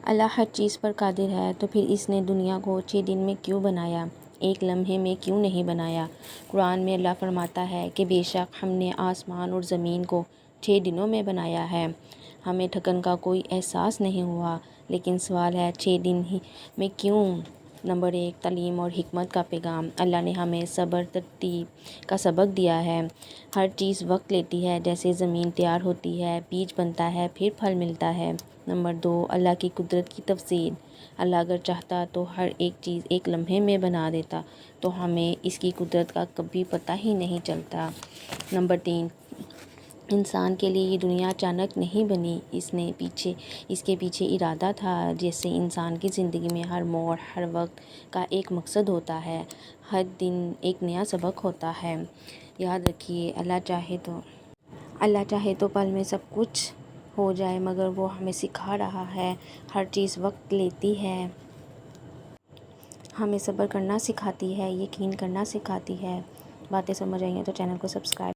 اللہ ہر چیز پر قادر ہے، تو پھر اس نے دنیا کو 6 دن میں کیوں بنایا؟ ایک لمحے میں کیوں نہیں بنایا؟ قرآن میں اللہ فرماتا ہے کہ بے شک ہم نے آسمان اور زمین کو 6 دنوں میں بنایا ہے۔ ہمیں تھکن کا کوئی احساس نہیں ہوا، لیکن سوال ہے 6 دن ہی میں کیوں؟ نمبر 1، تعلیم اور حکمت کا پیغام۔ اللہ نے ہمیں صبر ترتیب کا سبق دیا ہے۔ ہر چیز وقت لیتی ہے، جیسے زمین تیار ہوتی ہے، بیج بنتا ہے، پھر پھل ملتا ہے۔ نمبر 2، اللہ کی قدرت کی تفصیل۔ اللہ اگر چاہتا تو ہر ایک چیز ایک لمحے میں بنا دیتا، تو ہمیں اس کی قدرت کا کبھی پتہ ہی نہیں چلتا۔ نمبر 3، انسان کے لیے یہ دنیا اچانک نہیں بنی، اس کے پیچھے ارادہ تھا۔ جیسے انسان کی زندگی میں ہر موڑ، ہر وقت کا ایک مقصد ہوتا ہے، ہر دن ایک نیا سبق ہوتا ہے۔ یاد رکھیے، اللہ چاہے تو پل میں سب کچھ ہو جائے، مگر وہ ہمیں سکھا رہا ہے ہر چیز وقت لیتی ہے، ہمیں صبر کرنا سکھاتی ہے، یقین کرنا سکھاتی ہے۔ باتیں سمجھ آئی ہیں تو چینل کو سبسکرائب